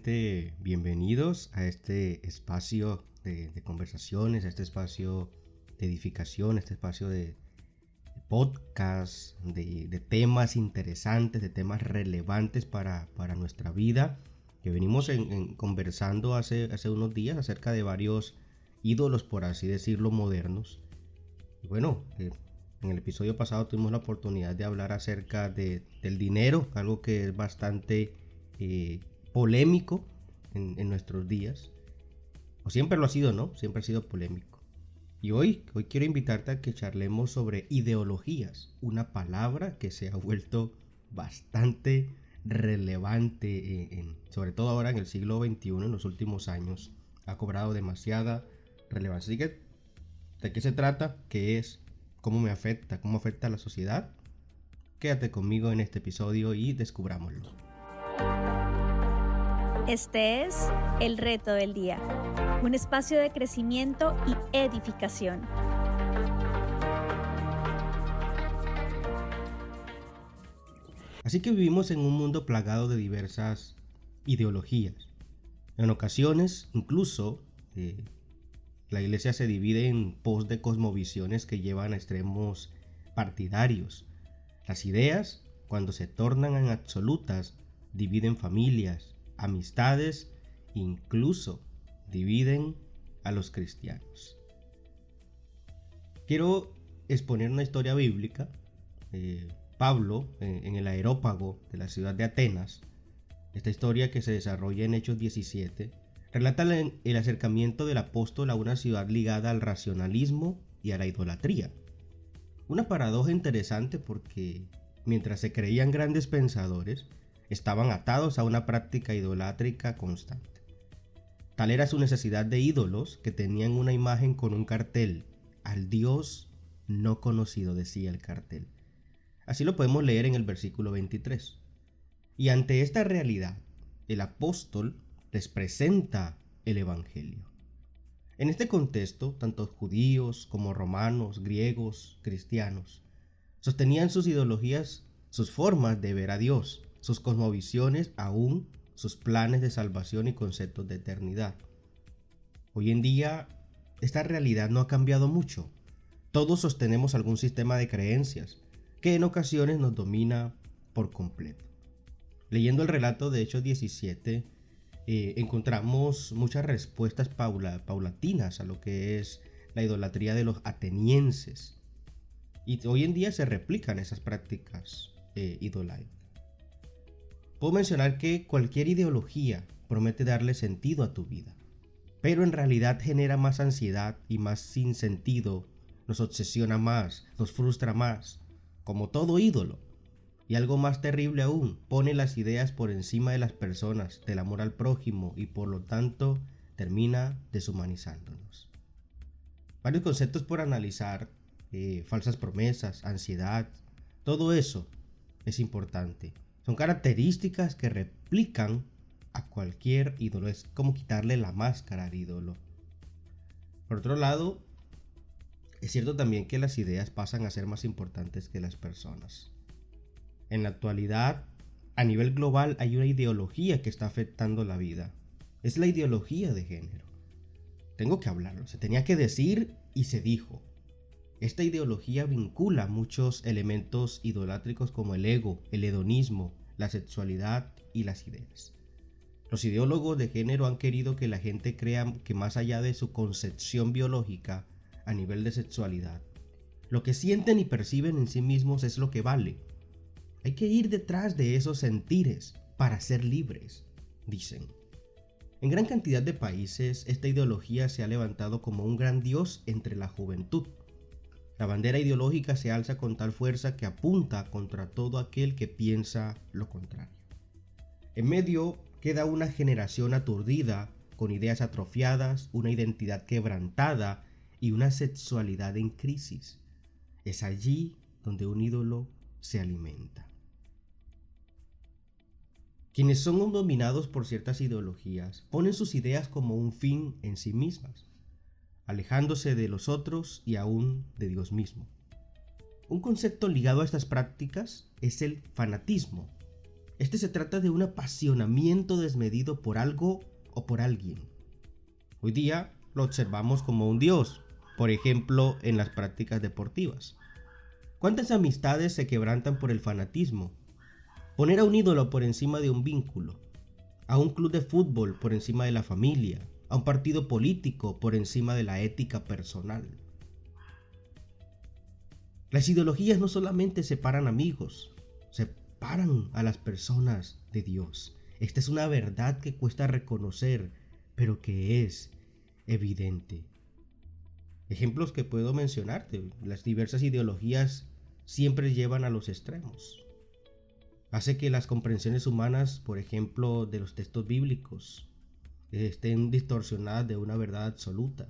nuevamente bienvenidos a este espacio de conversaciones, a este espacio de edificación, a este espacio de podcast, de temas interesantes, de temas relevantes para nuestra vida, que venimos conversando hace unos días acerca de varios ídolos, por así decirlo, modernos. Y bueno, en el episodio pasado tuvimos la oportunidad de hablar acerca del dinero, algo que es bastante polémico en nuestros días, o siempre lo ha sido, ¿no? Siempre ha sido polémico. Y hoy quiero invitarte a que charlemos sobre ideologías, una palabra que se ha vuelto bastante relevante, sobre todo ahora en el siglo XXI, en los últimos años, ha cobrado demasiada relevancia. Así que, ¿de qué se trata? ¿Qué es? ¿Cómo me afecta? ¿Cómo afecta a la sociedad? Quédate conmigo en este episodio y descubrámoslo. Este es El Reto del Día, un espacio de crecimiento y edificación. Así que vivimos en un mundo plagado de diversas ideologías. En ocasiones, incluso, la iglesia se divide en pos de cosmovisiones que llevan a extremos partidarios. Las ideas, cuando se tornan en absolutas, dividen familias, amistades, incluso dividen a los cristianos. Quiero exponer una historia bíblica. Pablo, en el Areópago de la ciudad de Atenas, esta historia que se desarrolla en Hechos 17, relata el acercamiento del apóstol a una ciudad ligada al racionalismo y a la idolatría. Una paradoja interesante porque mientras se creían grandes pensadores, estaban atados a una práctica idolátrica constante. Tal era su necesidad de ídolos que tenían una imagen con un cartel: al Dios no conocido, decía el cartel. Así lo podemos leer en el versículo 23. Y ante esta realidad, el apóstol les presenta el Evangelio. En este contexto, tanto judíos como romanos, griegos, cristianos, sostenían sus ideologías, sus formas de ver a Dios, sus cosmovisiones, aún sus planes de salvación y conceptos de eternidad. Hoy en día, esta realidad no ha cambiado mucho. Todos sostenemos algún sistema de creencias que en ocasiones nos domina por completo. Leyendo el relato de Hechos 17, encontramos muchas respuestas paulatinas a lo que es la idolatría de los atenienses. Y hoy en día se replican esas prácticas idólatras. Puedo mencionar que cualquier ideología promete darle sentido a tu vida, pero en realidad genera más ansiedad y más sinsentido, nos obsesiona más, nos frustra más, como todo ídolo. Y algo más terrible aún, pone las ideas por encima de las personas, del amor al prójimo, y por lo tanto termina deshumanizándonos. Varios conceptos por analizar, falsas promesas, ansiedad, todo eso es importante. Son características que replican a cualquier ídolo. Es como quitarle la máscara al ídolo. Por otro lado, es cierto también que las ideas pasan a ser más importantes que las personas. En la actualidad, a nivel global, hay una ideología que está afectando la vida. Es la ideología de género. Tengo que hablarlo, se tenía que decir y se dijo. Esta ideología vincula muchos elementos idolátricos como el ego, el hedonismo, la sexualidad y las ideas. Los ideólogos de género han querido que la gente crea que más allá de su concepción biológica a nivel de sexualidad, lo que sienten y perciben en sí mismos es lo que vale. Hay que ir detrás de esos sentires para ser libres, dicen. En gran cantidad de países, esta ideología se ha levantado como un gran dios entre la juventud. La bandera ideológica se alza con tal fuerza que apunta contra todo aquel que piensa lo contrario. En medio queda una generación aturdida, con ideas atrofiadas, una identidad quebrantada y una sexualidad en crisis. Es allí donde un ídolo se alimenta. Quienes son dominados por ciertas ideologías ponen sus ideas como un fin en sí mismas, alejándose de los otros y aún de Dios mismo. Un concepto ligado a estas prácticas es el fanatismo. Este se trata de un apasionamiento desmedido por algo o por alguien. Hoy día lo observamos como un dios, por ejemplo, en las prácticas deportivas. ¿Cuántas amistades se quebrantan por el fanatismo? Poner a un ídolo por encima de un vínculo, a un club de fútbol por encima de la familia, a un partido político por encima de la ética personal. Las ideologías no solamente separan amigos, separan a las personas de Dios. Esta es una verdad que cuesta reconocer, pero que es evidente. Ejemplos que puedo mencionarte: las diversas ideologías siempre llevan a los extremos. Hace que las comprensiones humanas, por ejemplo, de los textos bíblicos, estén distorsionadas de una verdad absoluta.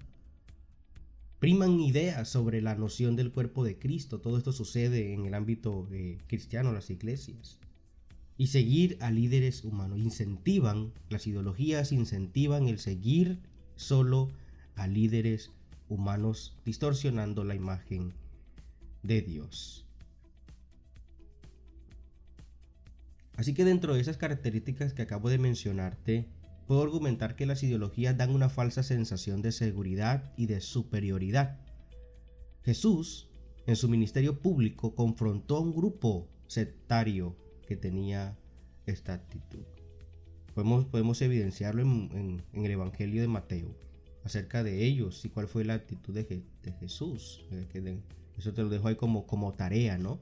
Priman ideas sobre la noción del cuerpo de Cristo. Todo esto sucede en el ámbito cristiano, las iglesias. Y seguir a líderes humanos. Las ideologías incentivan el seguir solo a líderes humanos, distorsionando la imagen de Dios. Así que dentro de esas características que acabo de mencionarte, puedo argumentar que las ideologías dan una falsa sensación de seguridad y de superioridad. Jesús, en su ministerio público, confrontó a un grupo sectario que tenía esta actitud. Podemos evidenciarlo en el Evangelio de Mateo, acerca de ellos y cuál fue la actitud de Jesús. Eso te lo dejo ahí como tarea, ¿no?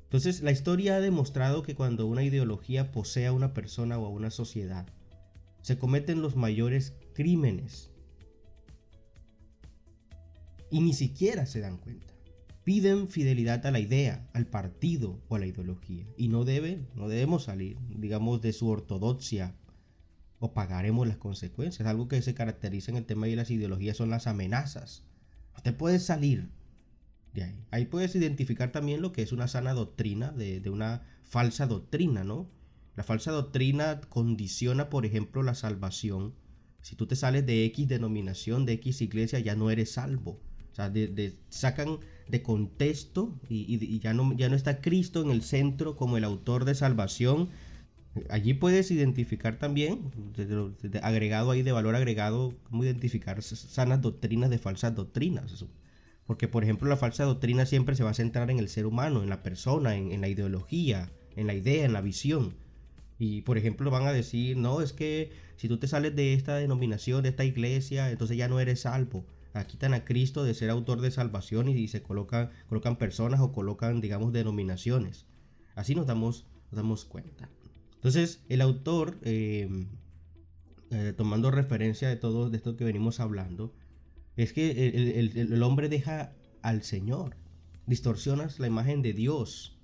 Entonces, la historia ha demostrado que cuando una ideología posee a una persona o a una sociedad, se cometen los mayores crímenes y ni siquiera se dan cuenta. Piden fidelidad a la idea, al partido o a la ideología, y no debemos salir, digamos, de su ortodoxia, o pagaremos las consecuencias. Algo que se caracteriza en el tema de las ideologías son las amenazas. Usted puede salir de ahí. Ahí puedes identificar también lo que es una sana doctrina de una falsa doctrina, ¿no? La falsa doctrina condiciona, por ejemplo, la salvación. Si tú te sales de X denominación, de X iglesia, ya no eres salvo. O sea, sacan de contexto y ya no está Cristo en el centro como el autor de salvación. Allí puedes identificar también, agregado ahí de valor agregado, cómo identificar sanas doctrinas de falsas doctrinas. Porque, por ejemplo, la falsa doctrina siempre se va a centrar en el ser humano, en la persona, en la ideología, en la idea, en la visión. Y, por ejemplo, van a decir, no, es que si tú te sales de esta denominación, de esta iglesia, entonces ya no eres salvo. Quitan a Cristo de ser autor de salvación y se colocan personas o colocan, digamos, denominaciones. Así nos damos cuenta. Entonces, el autor, tomando referencia de todo esto que venimos hablando, es que el hombre deja al Señor, distorsionas la imagen de Dios.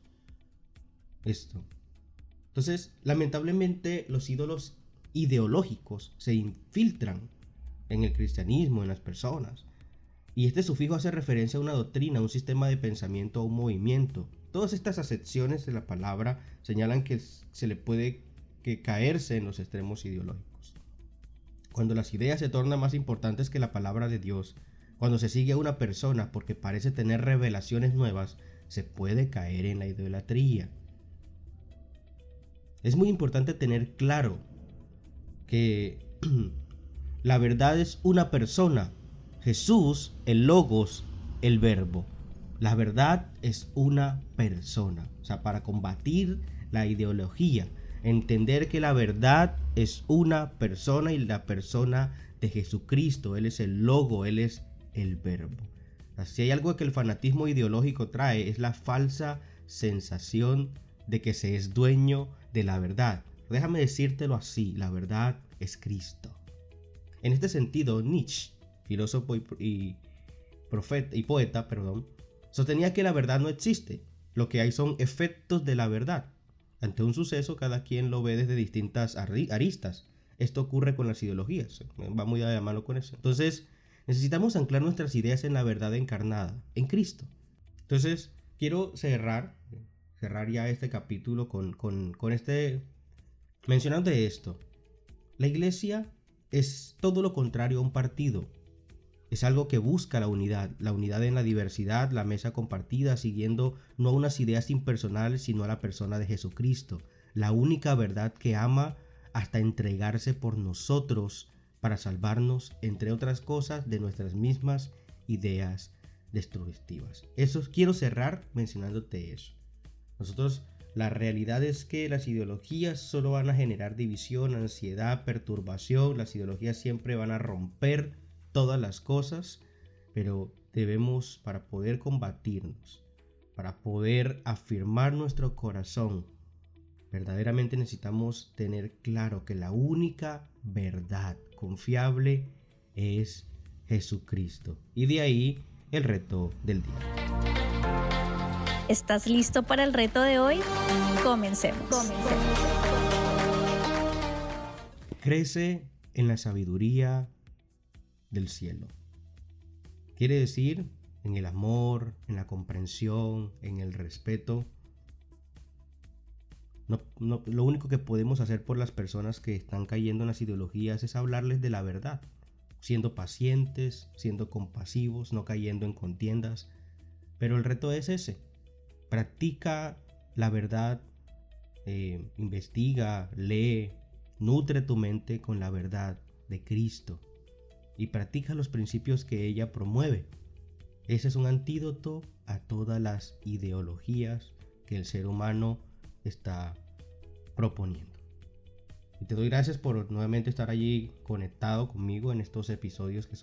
Entonces, lamentablemente, los ídolos ideológicos se infiltran en el cristianismo, en las personas. Y este sufijo hace referencia a una doctrina, a un sistema de pensamiento, a un movimiento. Todas estas acepciones de la palabra señalan que se le puede caerse en los extremos ideológicos. Cuando las ideas se tornan más importantes que la palabra de Dios, cuando se sigue a una persona porque parece tener revelaciones nuevas, se puede caer en la idolatría. Es muy importante tener claro que la verdad es una persona, Jesús, el Logos, el Verbo. La verdad es una persona. O sea, para combatir la ideología, entender que la verdad es una persona y la persona de Jesucristo. Él es el Logo, Él es el Verbo. Si hay algo que el fanatismo ideológico trae, es la falsa sensación de que se es dueño de la verdad. Déjame decírtelo así, la verdad es Cristo. En este sentido, Nietzsche, filósofo y poeta, sostenía que la verdad no existe. Lo que hay son efectos de la verdad. Ante un suceso, cada quien lo ve desde distintas aristas. Esto ocurre con las ideologías. Va muy de la mano con eso. Entonces, necesitamos anclar nuestras ideas en la verdad encarnada, en Cristo. Entonces, quiero cerrar ya este capítulo con mencionando esto. La iglesia es todo lo contrario a un partido. Es algo que busca la unidad en la diversidad, la mesa compartida, siguiendo no a unas ideas impersonales, sino a la persona de Jesucristo, la única verdad que ama hasta entregarse por nosotros para salvarnos, entre otras cosas, de nuestras mismas ideas destructivas. Eso quiero cerrar mencionándote eso. La realidad es que las ideologías solo van a generar división, ansiedad, perturbación. Las ideologías siempre van a romper todas las cosas, pero debemos, para poder combatirnos, para poder afirmar nuestro corazón, verdaderamente necesitamos tener claro que la única verdad confiable es Jesucristo. Y de ahí el reto del día. ¿Estás listo para el reto de hoy? Comencemos. Crece en la sabiduría del cielo. Quiere decir en el amor, en la comprensión, en el respeto. Lo único que podemos hacer por las personas que están cayendo en las ideologías es hablarles de la verdad, siendo pacientes, siendo compasivos, no cayendo en contiendas. Pero el reto es ese: practica la verdad, investiga, lee, nutre tu mente con la verdad de Cristo y practica los principios que ella promueve. Ese es un antídoto a todas las ideologías que el ser humano está proponiendo. Y te doy gracias por nuevamente estar allí conectado conmigo en estos episodios que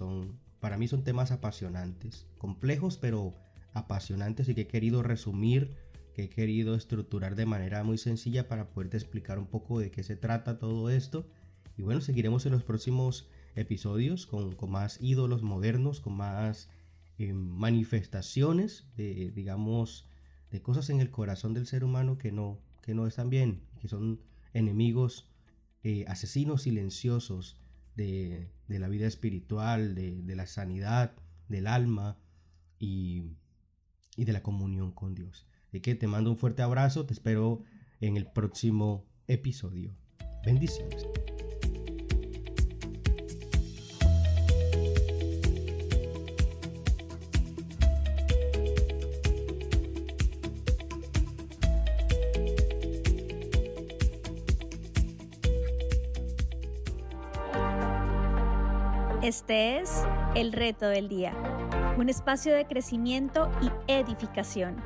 para mí son temas apasionantes, complejos pero apasionantes, y que he querido resumir, que he querido estructurar de manera muy sencilla para poderte explicar un poco de qué se trata todo esto. Y bueno, seguiremos en los próximos episodios con más ídolos modernos, con más manifestaciones de cosas en el corazón del ser humano que no están bien, que son enemigos, asesinos silenciosos de la vida espiritual, de la sanidad del alma y de la comunión con Dios. Así que te mando un fuerte abrazo, te espero en el próximo episodio. Bendiciones. Este es el reto del día, un espacio de crecimiento y edificación.